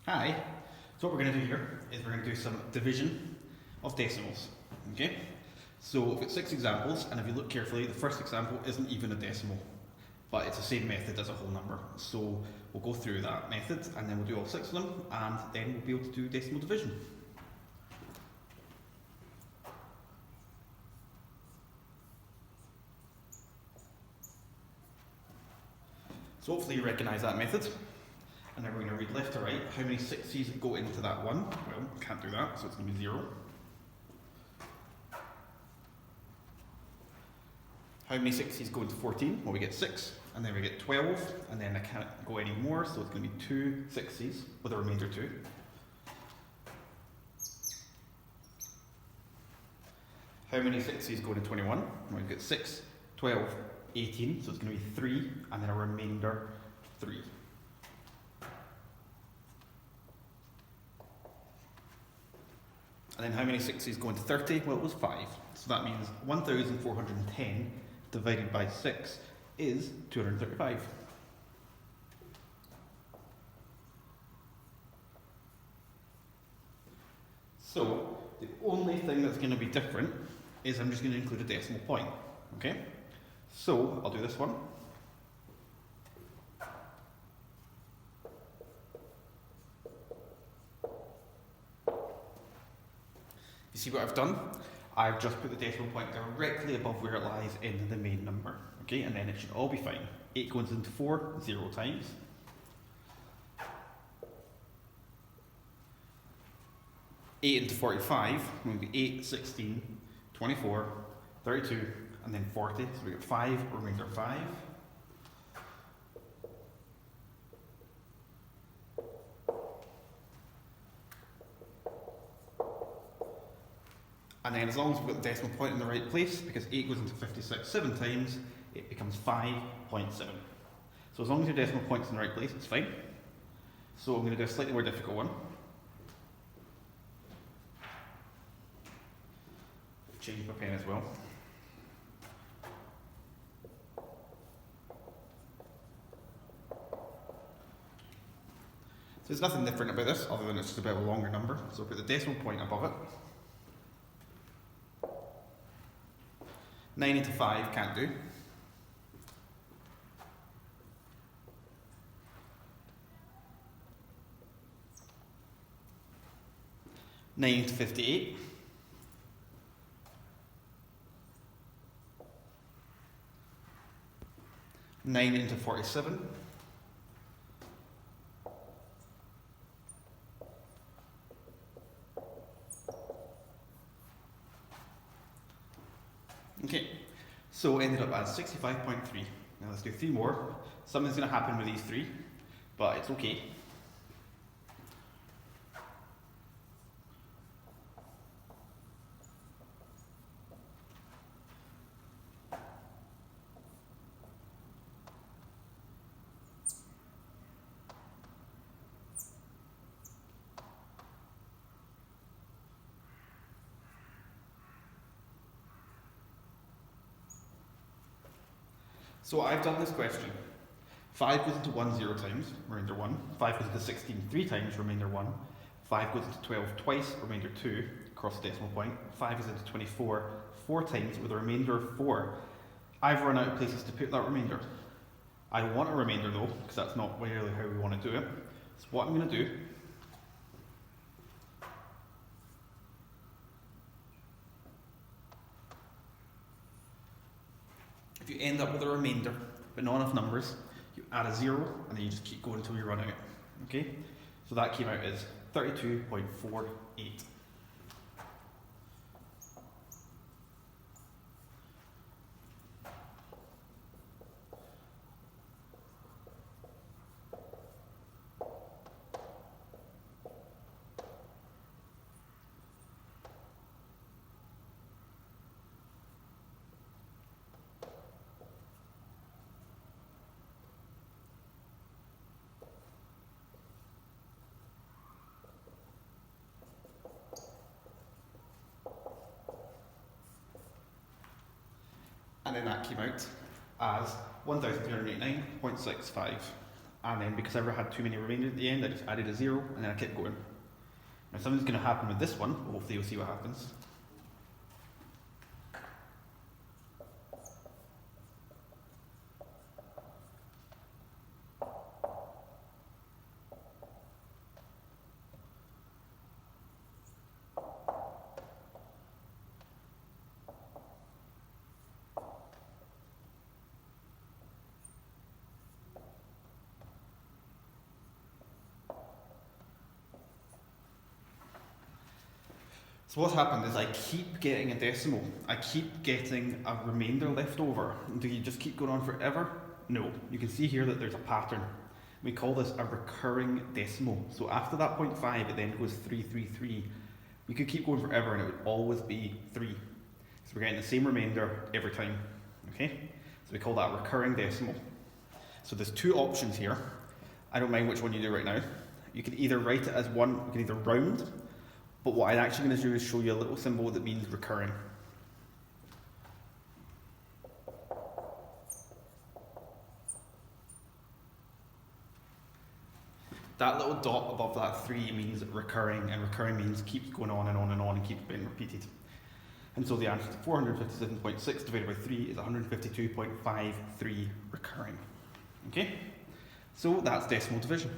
Hi. So what we're going to do here is we're going to do some division of decimals. Okay? So we've got 6 examples, and if you look carefully, the first example isn't even a decimal, but it's the same method as a whole number. So we'll go through that method, and then we'll do all 6 of them, and then we'll be able to do decimal division. So hopefully you recognise that method. And then we're going to read left to right. How many 6's go into that 1? Well, can't do that, so it's going to be 0. How many 6's go into 14? Well, we get 6, and then we get 12, and then I can't go any more, so it's going to be 2 6's with a remainder 2. How many 6's go into 21? Well, we've got 6, 12, 18, so it's going to be 3, and then a remainder 3. And then how many 6's go into 30? Well, it was 5. So that means 1,410 divided by 6 is 235. So the only thing that's going to be different is I'm just going to include a decimal point. Okay? So I'll do this one. You see what I've done? I've just put the decimal point directly above where it lies in the main number. Okay, and then it should all be fine. 8 goes into 4, 0 times. 8 into 45, will be 8, 16, 24, 32, and then 40. So we get 5, remainder 5. And then as long as we've got the decimal point in the right place, because 8 goes into 56 7 times, it becomes 5.7. So as long as your decimal point's in the right place, it's fine. So I'm going to do a slightly more difficult one. Change my pen as well. So there's nothing different about this, other than it's just a bit of a longer number. So put the decimal point above it. 9 into 5 can't do. Nine into 58. Nine into 47. Okay, so ended up as 65.3. Now let's do 3 more. Something's going to happen with these 3, but it's okay. So I've done this question. 5 goes into 1 0 times, remainder 1. 5 goes into 16 3 times, remainder 1. 5 goes into 12 twice, remainder 2, across the decimal point. 5 goes into 24 4 times with a remainder of 4. I've run out of places to put that remainder. I want a remainder though, because that's not really how we want to do it. So what I'm going to do, if you end up with a remainder, but not enough numbers, you add a 0, and then you just keep going until you run out. Okay? So that came out as 32.48. And then that came out as 1,389.65. And then because I ever had too many remainders at the end, I just added a 0 and then I kept going. Now something's going to happen with this one, hopefully you'll see what happens. So what's happened is I keep getting a decimal. I keep getting a remainder left over. Do you just keep going on forever? No. You can see here that there's a pattern. We call this a recurring decimal. So after that 0.5, it then goes 333. We could keep going forever and it would always be 3. So we're getting the same remainder every time. Okay? So we call that a recurring decimal. So there's two options here. I don't mind which one you do right now. You can either write it as one, you can either round, but what I'm actually going to do is show you a little symbol that means recurring. That little dot above that 3 means recurring, and recurring means keeps going on and on and on and keeps being repeated. And so the answer to 457.6 divided by 3 is 152.53 recurring. Okay? So that's decimal division.